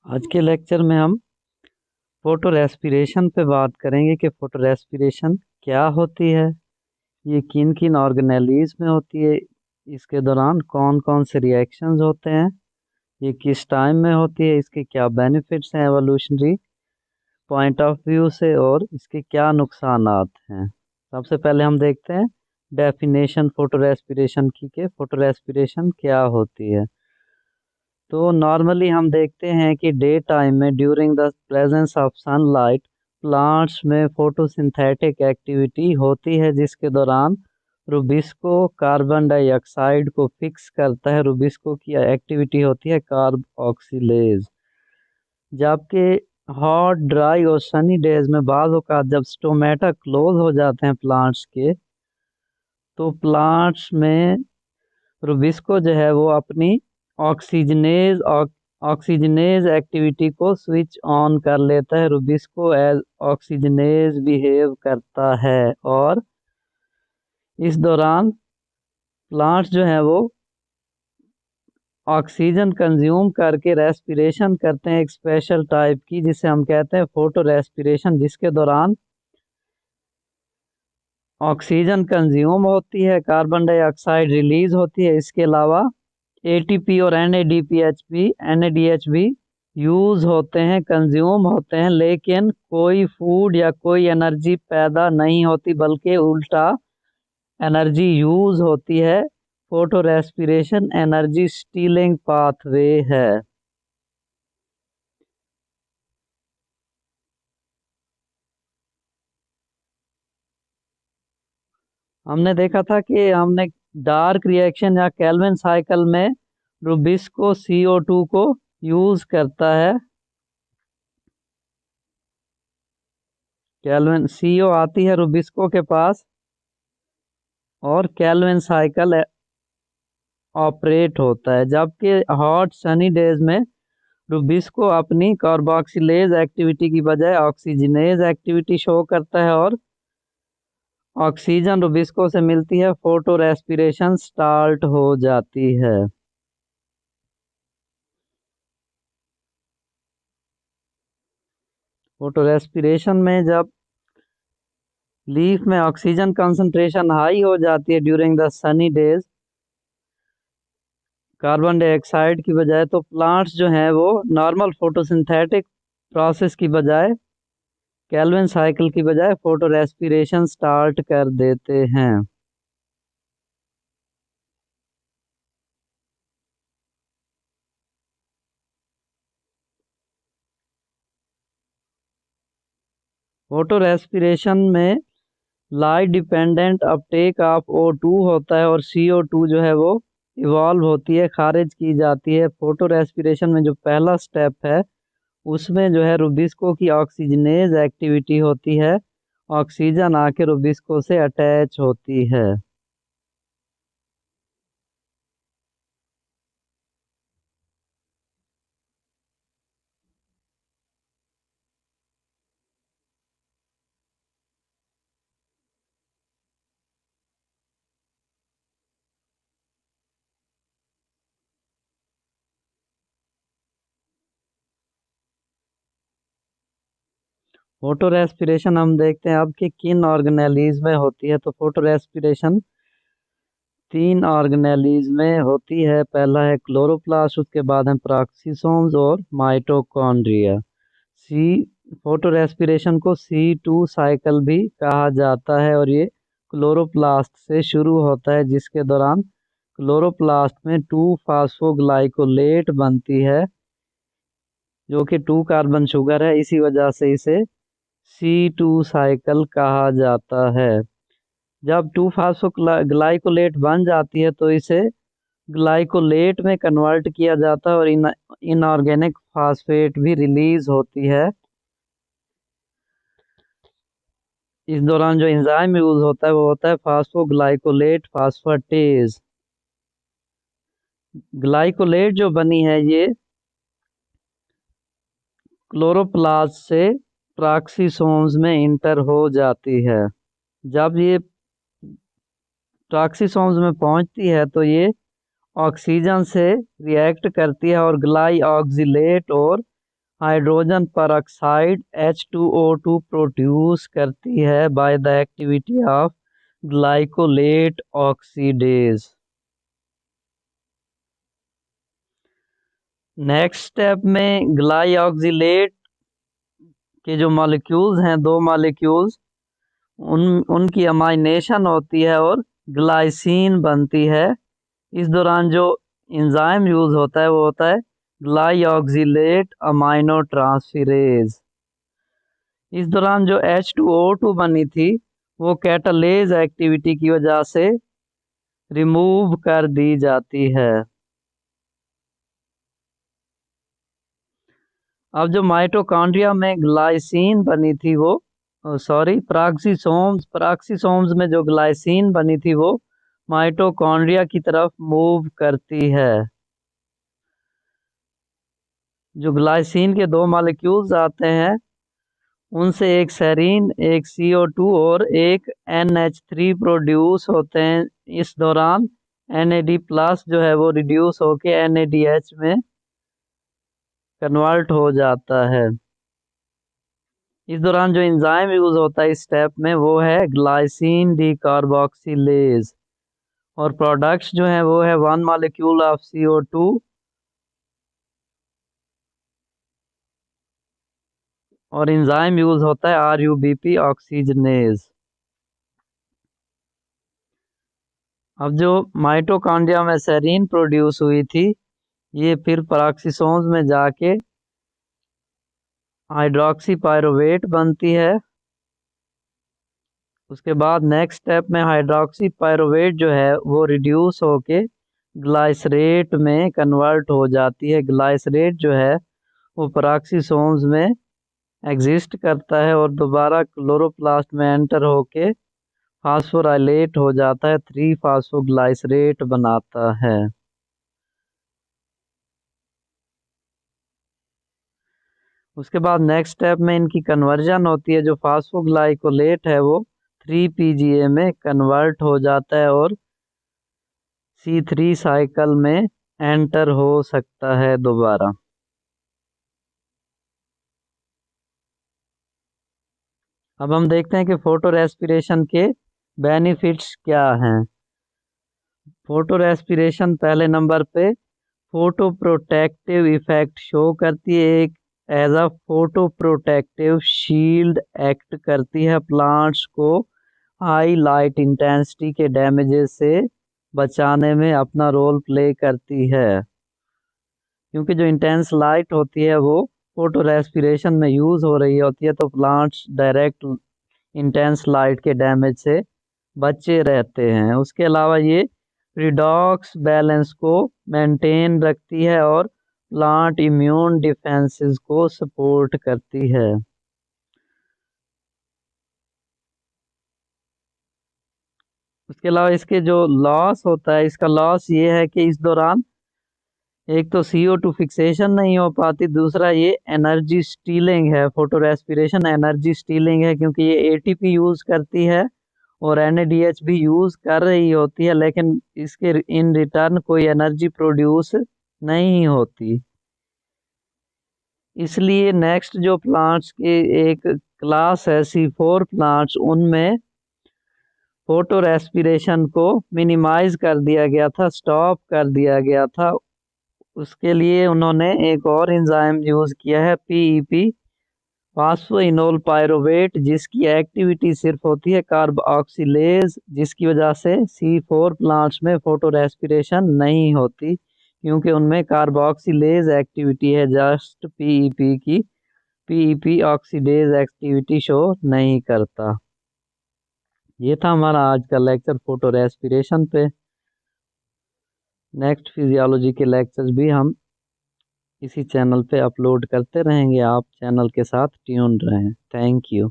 आज के लेक्चर में हम फोटो रेस्पिरेशन पे बात करेंगे कि फोटो रेस्पिरेशन क्या होती है, ये किन किन ऑर्गेनेलीज में होती है, इसके दौरान कौन कौन से रिएक्शंस होते हैं, ये किस टाइम में होती है, इसके क्या बेनिफिट्स हैं एवोल्यूशनरी पॉइंट ऑफ व्यू से और इसके क्या नुकसानात हैं। सबसे पहले हम देखते हैं डेफिनेशन फोटो रेस्पिरेशन की कि फोटो रेस्पिरेशन क्या होती है। तो नॉर्मली हम देखते हैं कि डे टाइम में during the presence of sunlight plants में फोटोसिंथेटिक एक्टिविटी होती है, जिसके दौरान रुबिस्को कार्बन डाइऑक्साइड को फिक्स करता है। रुबिस्को की एक्टिविटी होती है कार्ब ऑक्सीलेज। जबकि हॉट ड्राई और सनी डेज में बाज़ औक़ात जब स्टोमेटा क्लोज हो जाते हैं प्लांट्स के, तो प्लांट्स में रुबिस्को जो है वो अपनी ऑक्सीजनेज ऑक्सीजनेज एक्टिविटी को स्विच ऑन कर लेता है। रुबिस्को एज ऑक्सीजनेज बिहेव करता है और इस दौरान प्लांट्स जो है वो ऑक्सीजन कंज्यूम करके रेस्पिरेशन करते हैं एक स्पेशल टाइप की, जिसे हम कहते हैं फोटो रेस्पिरेशन, जिसके दौरान ऑक्सीजन कंज्यूम होती है, कार्बन डाइऑक्साइड रिलीज होती है। इसके अलावा एटीपी और एनएडीएच भी यूज होते हैं, कंज्यूम होते हैं, लेकिन कोई फूड या कोई एनर्जी पैदा नहीं होती, बल्कि उल्टा एनर्जी यूज होती है। Photo respiration energy stealing pathway है। हमने देखा था कि हमने डार्क रिएक्शन या केल्विन साइकिल में रुबिस्को CO2 को यूज करता है। केल्विन CO आती है रुबिस्को के पास और केल्विन साइकिल ऑपरेट होता है। जबकि हॉट सनी डेज में रुबिस्को अपनी कार्बोक्सिलेज एक्टिविटी की बजाय ऑक्सीजनेज एक्टिविटी शो करता है और ऑक्सीजन रुबिस्को से मिलती है, फोटो रेस्पिरेशन स्टार्ट हो जाती है। फोटो रेस्पिरेशन में जब लीफ में ऑक्सीजन कंसंट्रेशन हाई हो जाती है during the Sunny days carbon dioxide की बजाय, तो प्लांट्स जो हैं वो नॉर्मल फोटोसिंथेटिक प्रोसेस की बजाय, केल्विन साइकिल की बजाय फोटो रेस्पिरेशन स्टार्ट कर देते हैं। फोटो रेस्पिरेशन में light dependent Uptake of O2 होता है और CO2 जो है वो इवॉल्व होती है, खारिज की जाती है। फोटो रेस्पिरेशन में जो पहला स्टेप है उसमें जो है रुबिस्को की ऑक्सीजनेज एक्टिविटी होती है, ऑक्सीजन आके रुबिस्को से अटैच होती है। फोटो रेस्पिरेशन हम देखते हैं अब कि किन ऑर्गेनेलीज में होती है। तो फोटो रेस्पिरेशन 3 ऑर्गेनेलीज में होती है। पहला है क्लोरोप्लास्ट, उसके बाद है प्रोक्सिसोम्स और माइटोकॉन्ड्रिया। सी फोटो रेस्पिरेशन को C2 साइकिल भी कहा जाता है और ये क्लोरोप्लास्ट से शुरू होता है, जिसके दौरान क्लोरोप्लास्ट में 2 फास्फोग्लाइकोलेट बनती है, जो कि 2 कार्बन शुगर है। इसी वजह से इसे C2 साइकिल कहा जाता है। जब 2 फास्फोग्लाइकोलेट बन जाती है तो इसे ग्लाइकोलेट में कन्वर्ट किया जाता है और इनऑर्गेनिक फास्फेट भी रिलीज होती है। इस दौरान जो एंजाइम यूज होता है वो होता है फास्फोग्लाइकोलेट फास्फाटेज। ग्लाइकोलेट जो बनी है ये क्लोरोप्लास्ट से ट्राक्सिसोम्स में इंटर हो जाती है। जब ये ट्राक्सिसोम्स में पहुंचती है तो ये ऑक्सीजन से रिएक्ट करती है और ग्लाई ऑक्सीलेट और हाइड्रोजन पर ऑक्साइड H2O2 प्रोड्यूस करती है by the activity of glycolate oxidase. Next step में ग्लाइऑक्सिलेट के जो मॉलिक्यूल्स हैं, दो मॉलिक्यूल्स, उनकी अमाइनेशन होती है और ग्लाइसिन बनती है। इस दौरान जो एंजाइम यूज होता है वो होता है ग्लाइऑक्सिलेट अमाइनो ट्रांसफेरेज। इस दौरान जो H2O2 बनी थी वो कैटालेज एक्टिविटी की वजह से रिमूव कर दी जाती है। अब जो माइटोकॉन्ड्रिया में ग्लाइसिन बनी थी वो पराक्सीसोम्स में जो ग्लाइसिन बनी थी वो माइटोकॉन्ड्रिया की तरफ मूव करती है। जो ग्लाइसिन के दो मॉलिक्यूल्स आते हैं उनसे एक सेरीन, एक CO2 और एक NH3 प्रोड्यूस होते हैं। इस दौरान NAD+ जो है वो रिड्यूस होके NADH में कन्वर्ट हो जाता है। इस दौरान जो एंजाइम यूज होता है इस स्टेप में वो है ग्लाइसिन डीकार्बोक्सिलेज, और प्रोडक्ट्स जो है वो है 1 मॉलिक्यूल ऑफ CO2 और एंजाइम यूज होता है RUBP ऑक्सीजनेज। अब जो माइटोकॉन्ड्रिया में सेरीन प्रोड्यूस हुई थी ये फिर पराक्सीसोम्स में जाके हाइड्रोक्सी पायरोवेट बनती है। उसके बाद नेक्स्ट स्टेप में हाइड्रोक्सी पायरोवेट जो है वो रिड्यूस होके ग्लाइसरेट में कन्वर्ट हो जाती है। ग्लाइसरेट जो है वो पराक्सीसोम्स में एग्जिस्ट करता है और दोबारा क्लोरोप्लास्ट में एंटर होके फास्फोराइलेट हो जाता है, 3 फास्फोग्लाइसरेट बनाता है। उसके बाद नेक्स्ट स्टेप में इनकी कन्वर्जन होती है। जो फास्फोग्लाइकोलेट है वो 3 PGA में कन्वर्ट हो जाता है और C3 साइकिल में एंटर हो सकता है दोबारा। अब हम देखते हैं कि फोटो रेस्पिरेशन के बेनिफिट्स क्या हैं। फोटो रेस्पिरेशन पहले नंबर पे फोटो प्रोटेक्टिव इफेक्ट शो करती है। एक as a photo protective shield act करती है, प्लांट्स को हाई लाइट इंटेंसिटी के डैमेजेस से बचाने में अपना रोल प्ले करती है। क्योंकि जो इंटेंस लाइट होती है वो फोटो रेस्पिरेशन में यूज हो रही होती है, तो प्लांट्स डायरेक्ट इंटेंस लाइट के डैमेज से बचे रहते हैं। उसके अलावा ये रिडॉक्स बैलेंस को मेंटेन रखती है और प्लांट इम्यून डिफेंसेस को सपोर्ट करती है। उसके अलावा इसके जो लॉस होता है, इसका लॉस ये है कि इस दौरान एक तो CO2 फिक्सेशन नहीं हो पाती, दूसरा ये एनर्जी स्टीलिंग है। फोटो रेस्पिरेशन एनर्जी स्टीलिंग है क्योंकि ये ATP यूज करती है और NADH भी यूज कर रही होती है, लेकिन इसके इन रिटर्न कोई एनर्जी प्रोड्यूस नहीं होती। इसलिए नेक्स्ट जो प्लांट्स की एक क्लास है C4 प्लांट्स, उनमें फोटो रेस्पिरेशन को मिनिमाइज कर दिया गया था, स्टॉप कर दिया गया था। उसके लिए उन्होंने एक और एंजाइम यूज किया है PEP फास्फोइनोल पायरोवेट, जिसकी एक्टिविटी सिर्फ होती है कार्बोक्सिलेज, जिसकी वजह से C4 प्लांट्स में फोटो रेस्पिरेशन नहीं होती क्योंकि उनमें कार्बोक्सिलेज एक्टिविटी है, जस्ट PEP की PEP ऑक्सीडेज एक्टिविटी शो नहीं करता। ये था हमारा आज का लेक्चर फोटो रेस्पिरेशन पे। नेक्स्ट फिजियोलॉजी के लेक्चर्स भी हम इसी चैनल पे अपलोड करते रहेंगे। आप चैनल के साथ ट्यून रहें। Thank you.